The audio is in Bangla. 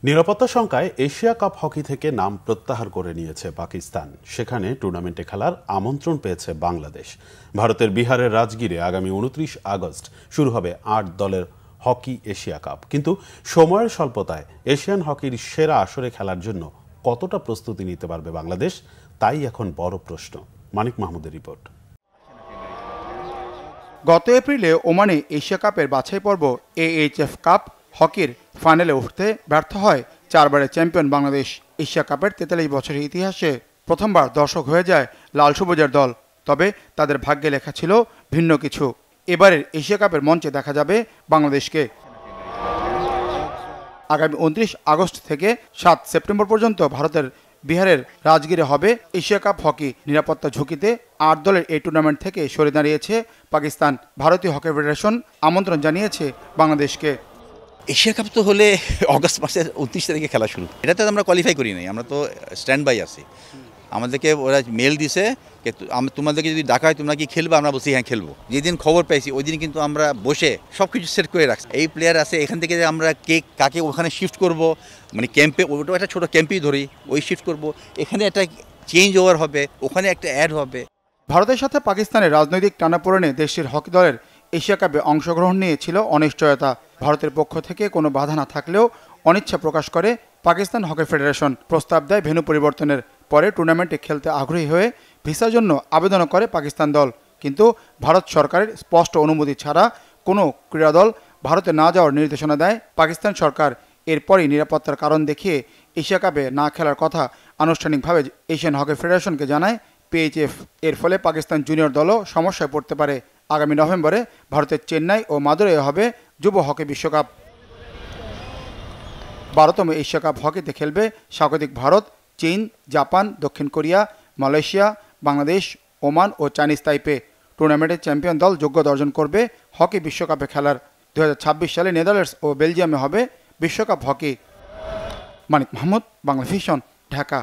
নিরাপত্তা শঙ্কায় এশিয়া কাপ হকি থেকে নাম প্রত্যাহার করে নিয়েছে পাকিস্তান। সেখানে টুর্নামেন্টে খেলার আমন্ত্রণ পেয়েছে বাংলাদেশ। ভারতের বিহারের রাজগীরে আগামী ২৯ আগস্ট শুরু হবে ৮ দলের হকি এশিয়া কাপ। কিন্তু সময়ের স্বল্পতায় এশিয়ান হকির সেরা আসরে খেলার জন্য কতটা প্রস্তুতি নিতে পারবে বাংলাদেশ, তাই এখন বড় প্রশ্ন। মানিক মাহমুদের রিপোর্ট। গত এপ্রিলে ওমানে এশিয়া কাপের বাছাই পর্ব AHF কাপ হকির ফাইনালে উঠতে ব্যর্থ হয় ৪ বারের চ্যাম্পিয়ন বাংলাদেশ। এশিয়া কাপের ৪৩ বছরের ইতিহাসে প্রথমবার দর্শক হয়ে যায় লাল সবুজের দল। তবে তাদের ভাগ্যে লেখা ছিল ভিন্ন কিছু। এবারের এশিয়া কাপের মঞ্চে দেখা যাবে বাংলাদেশকে। আগামী ২৯ আগস্ট থেকে ৭ সেপ্টেম্বর পর্যন্ত ভারতের বিহারের রাজগীরে হবে এশিয়া কাপ হকি। নিরাপত্তা ঝুঁকিতে ৮ দলের এই টুর্নামেন্ট থেকে সরে দাঁড়িয়েছে পাকিস্তান। ভারতীয় হকি ফেডারেশন আমন্ত্রণ জানিয়েছে বাংলাদেশকে। এশিয়া কাপ তো হলে অগস্ট মাসের ২৯ তারিখে খেলা শুরু। এটাতে আমরা কোয়ালিফাই করি নাই, আমরা তো স্ট্যান্ড বাই আছি। আমাদেরকে ওরা মেল দিছে তোমাদেরকে যদি ডাকা হয় তোমরা কি খেলবে, আমরা বলছি হ্যাঁ খেলবো। যেদিন খবর পাইছি ওই দিন কিন্তু আমরা বসে সব কিছু সেট করে রাখছি। এই প্লেয়ার আছে, এখান থেকে আমরা কাকে ওখানে শিফট করব, মানে ক্যাম্পে, ওটা একটা ছোটো ক্যাম্পেই ধরি, ওই শিফট করব। এখানে একটা চেঞ্জ ওভার হবে, ওখানে একটা অ্যাড হবে। ভারতের সাথে পাকিস্তানের রাজনৈতিক টানাপোড়েনে দেশটির হকি দলের এশিয়া কাপে অংশগ্রহণ নিয়ে ছিল অনিশ্চয়তা। ভারতের পক্ষ থেকে কোনো বাধা না থাকলেও অনিচ্ছা প্রকাশ করে পাকিস্তান হকি ফেডারেশন। প্রস্তাব দেয় ভেন্যু পরিবর্তনের। পরে টুর্নামেন্টে খেলতে আগ্রহী হয়ে ভিসার জন্য আবেদন করে পাকিস্তান দল। কিন্তু ভারত সরকারের স্পষ্ট অনুমতি ছাড়া কোনো ক্রীড়া দল ভারতে না যাওয়ার নির্দেশনা দেয় পাকিস্তান সরকার। এরপরই নিরাপত্তার কারণ দেখিয়ে এশিয়া কাপে না খেলার কথা আনুষ্ঠানিকভাবে এশিয়ান হকি ফেডারেশনকে জানায় PHF। এর ফলে পাকিস্তান জুনিয়র দলও সমস্যায় পড়তে পারে। আগামী নভেম্বরে ভারতের চেন্নাই ও মাদুরাই হবে যুব হকি বিশ্বকাপ। ১২তম এশিয়া কাপ হকিতে খেলবে স্বাগতিক ভারত, চীন, জাপান, দক্ষিণ কোরিয়া, মালয়েশিয়া, বাংলাদেশ, ওমান ও চাইনিজ তাইপে। টুর্নামেন্টের চ্যাম্পিয়ন দল যোগ্যতা অর্জন করবে হকি বিশ্বকাপে খেলার। ২০২৬ সালে নেদারল্যান্ডস ও বেলজিয়ামে হবে বিশ্বকাপ হকি। মানিক মাহমুদ, বাংলা ভিশন, ঢাকা।